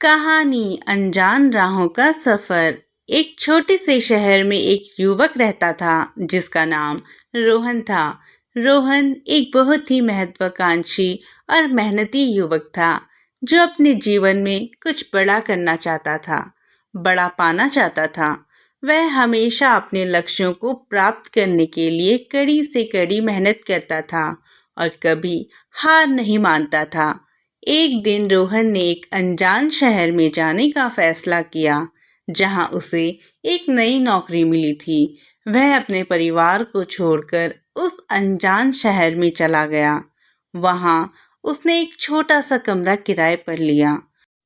कहानी अनजान राहों का सफर। एक छोटे से शहर में एक युवक रहता था जिसका नाम रोहन था। रोहन एक बहुत ही महत्वाकांक्षी और मेहनती युवक था जो अपने जीवन में कुछ बड़ा करना चाहता था, बड़ा पाना चाहता था। वह हमेशा अपने लक्ष्यों को प्राप्त करने के लिए कड़ी से कड़ी मेहनत करता था और कभी हार नहीं मानता था। एक दिन रोहन ने एक अनजान शहर में जाने का फैसला किया जहां उसे एक नई नौकरी मिली थी। वह अपने परिवार को छोड़कर उस अनजान शहर में चला गया। वहां उसने एक छोटा सा कमरा किराए पर लिया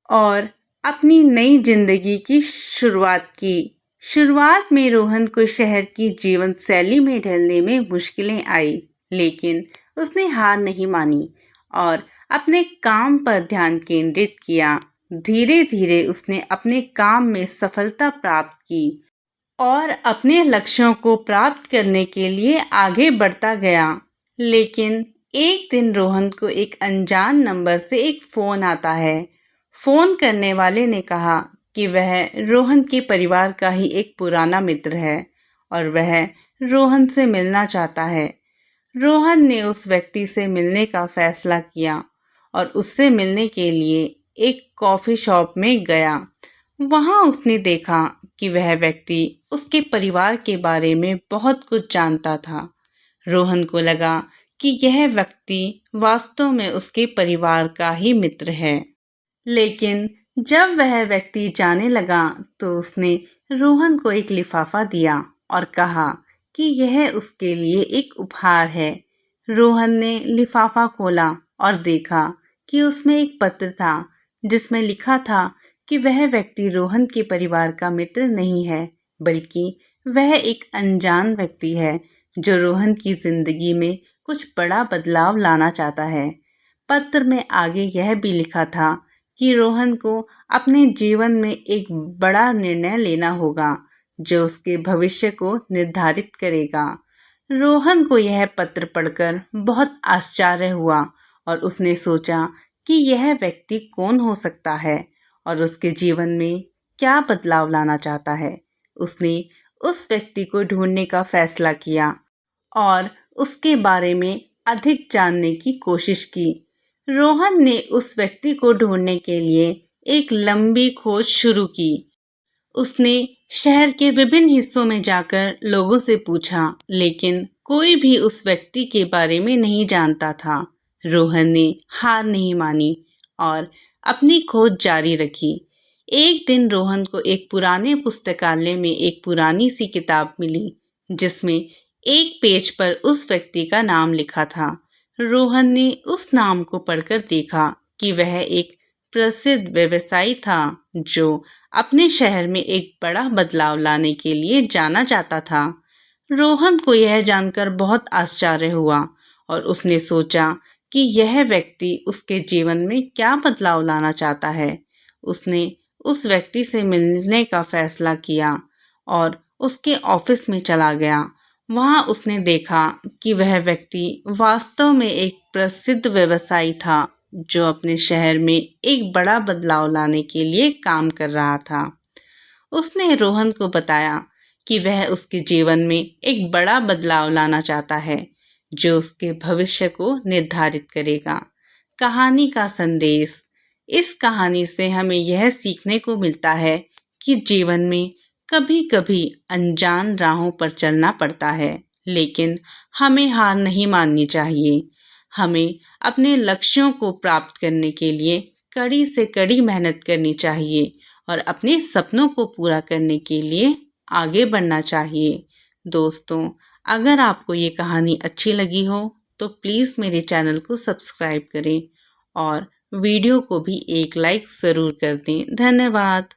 और अपनी नई जिंदगी की शुरुआत की। शुरुआत में रोहन को शहर की जीवन शैली में ढलने में मुश्किलें आई, लेकिन उसने हार नहीं मानी और अपने काम पर ध्यान केंद्रित किया। धीरे धीरे उसने अपने काम में सफलता प्राप्त की और अपने लक्ष्यों को प्राप्त करने के लिए आगे बढ़ता गया। लेकिन एक दिन रोहन को एक अनजान नंबर से एक फ़ोन आता है। फ़ोन करने वाले ने कहा कि वह रोहन के परिवार का ही एक पुराना मित्र है और वह रोहन से मिलना चाहता है। रोहन ने उस व्यक्ति से मिलने का फैसला किया और उससे मिलने के लिए एक कॉफ़ी शॉप में गया। वहाँ उसने देखा कि वह व्यक्ति उसके परिवार के बारे में बहुत कुछ जानता था। रोहन को लगा कि यह व्यक्ति वास्तव में उसके परिवार का ही मित्र है। लेकिन जब वह व्यक्ति जाने लगा तो उसने रोहन को एक लिफाफा दिया और कहा कि यह उसके लिए एक उपहार है। रोहन ने लिफाफा खोला और देखा कि उसमें एक पत्र था जिसमें लिखा था कि वह व्यक्ति रोहन के परिवार का मित्र नहीं है, बल्कि वह एक अनजान व्यक्ति है जो रोहन की जिंदगी में कुछ बड़ा बदलाव लाना चाहता है। पत्र में आगे यह भी लिखा था कि रोहन को अपने जीवन में एक बड़ा निर्णय लेना होगा जो उसके भविष्य को निर्धारित करेगा। रोहन को यह पत्र पढ़कर बहुत आश्चर्य हुआ और उसने सोचा कि यह व्यक्ति कौन हो सकता है और उसके जीवन में क्या बदलाव लाना चाहता है। उसने उस व्यक्ति को ढूंढने का फैसला किया और उसके बारे में अधिक जानने की कोशिश की। रोहन ने उस व्यक्ति को ढूंढने के लिए एक लंबी खोज शुरू की। उसने शहर के विभिन्न हिस्सों में जाकर लोगों से पूछा, लेकिन कोई भी उस व्यक्ति के बारे में नहीं जानता था। रोहन ने हार नहीं मानी और अपनी खोज जारी रखी। एक दिन रोहन को एक पुराने पुस्तकालय में एक पुरानी सी किताब मिली जिसमें एक पेज पर उस व्यक्ति का नाम लिखा था। रोहन ने उस नाम को पढ़कर देखा कि वह एक प्रसिद्ध व्यवसायी था जो अपने शहर में एक बड़ा बदलाव लाने के लिए जाना चाहता था। रोहन को यह जानकर बहुत आश्चर्य हुआ और उसने सोचा कि यह व्यक्ति उसके जीवन में क्या बदलाव लाना चाहता है। उसने उस व्यक्ति से मिलने का फैसला किया और उसके ऑफिस में चला गया। वहाँ उसने देखा कि वह व्यक्ति वास्तव में एक प्रसिद्ध व्यवसायी था जो अपने शहर में एक बड़ा बदलाव लाने के लिए काम कर रहा था। उसने रोहन को बताया कि वह उसके जीवन में एक बड़ा बदलाव लाना चाहता है जो उसके भविष्य को निर्धारित करेगा। कहानी का संदेश। इस कहानी से हमें यह सीखने को मिलता है कि जीवन में कभी कभी अनजान राहों पर चलना पड़ता है, लेकिन हमें हार नहीं माननी चाहिए। हमें अपने लक्ष्यों को प्राप्त करने के लिए कड़ी से कड़ी मेहनत करनी चाहिए और अपने सपनों को पूरा करने के लिए आगे बढ़ना चाहिए। दोस्तों, अगर आपको ये कहानी अच्छी लगी हो तो प्लीज़ मेरे चैनल को सब्सक्राइब करें और वीडियो को भी एक लाइक ज़रूर कर दें। धन्यवाद।